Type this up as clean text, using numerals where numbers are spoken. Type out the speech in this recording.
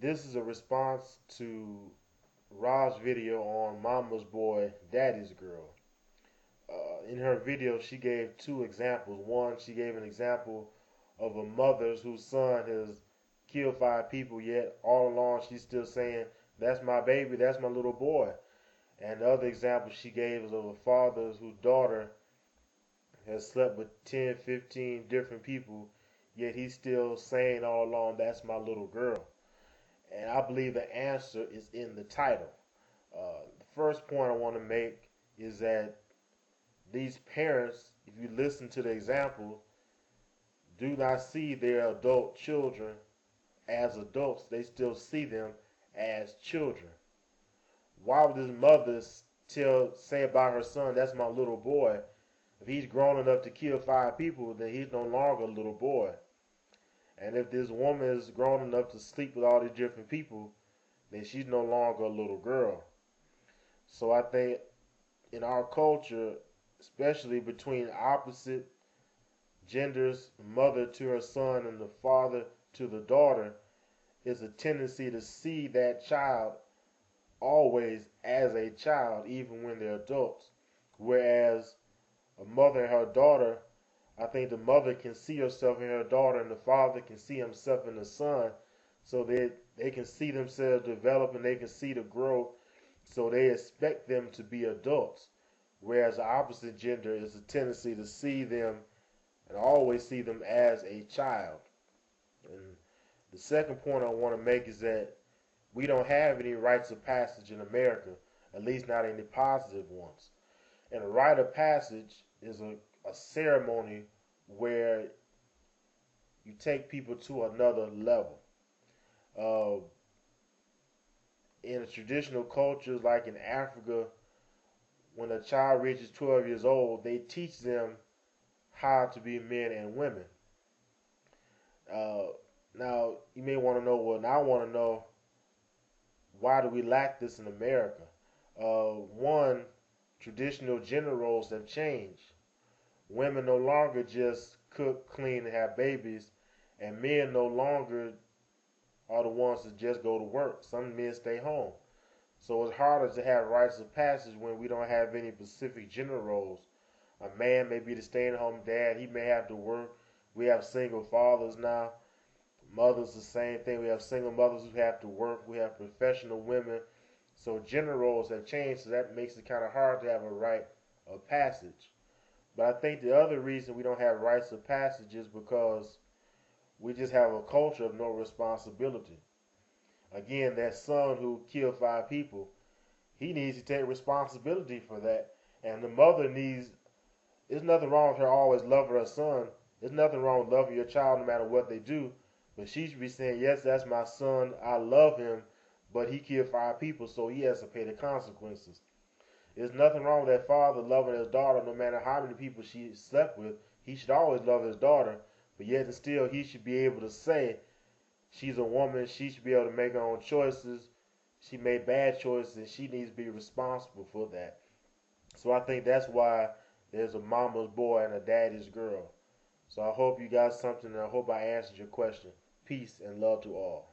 This is a response to Rob's video on Mama's Boy, Daddy's Girl. In her video, she gave two examples. One, she gave an example of a mother whose son has killed five people, yet all along she's still saying, "That's my baby, that's my little boy." And the other example she gave is of a father whose daughter has slept with 10, 15 different people, yet he's still saying all along, "That's my little girl." And I believe the answer is in the title. The first point I want to make is that these parents, if you listen to the example, do not see their adult children as adults. They still see them as children. Why would this mother say about her son, "That's my little boy"? If he's grown enough to kill five people, then he's no longer a little boy. And if this woman is grown enough to sleep with all these different people, then she's no longer a little girl. So I think in our culture, especially between opposite genders, the mother to her son and the father to the daughter, is a tendency to see that child always as a child, even when they're adults. Whereas a mother and her daughter, I think the mother can see herself in her daughter and the father can see himself in the son, so that they can see themselves develop and they can see the growth, so they expect them to be adults. Whereas the opposite gender is a tendency to see them and always see them as a child. And the second point I want to make is that we don't have any rites of passage in America, at least not any positive ones. And a rite of passage is a ceremony where you take people to another level. Uh, in traditional cultures like in Africa, when a child reaches 12 years old, they teach them how to be men and women. Uh, Now, you may want to know, well, now I want to know, why do we lack this in America? One, traditional gender roles have changed. Women no longer just cook, clean, and have babies, and men no longer are the ones that just go to work. Some men stay home. So it's harder to have rites of passage when we don't have any specific gender roles. A man may be the stay-at-home dad. He may have to work. We have single fathers now. Mothers, the same thing. We have single mothers who have to work. We have professional women. So gender roles have changed, so that makes it kind of hard to have a rite of passage. But I think the other reason we don't have rites of passage is because we just have a culture of no responsibility. Again, that son who killed five people, he needs to take responsibility for that. And the mother needs, there's nothing wrong with her always loving her son. There's nothing wrong with loving your child no matter what they do. But she should be saying, "Yes, that's my son. I love him, but he killed five people, so he has to pay the consequences." There's nothing wrong with that father loving his daughter no matter how many people she slept with. He should always love his daughter, but yet and still he should be able to say, she's a woman, she should be able to make her own choices. She made bad choices and she needs to be responsible for that. So I think that's why there's a mama's boy and a daddy's girl. So I hope you got something and I hope I answered your question. Peace and love to all.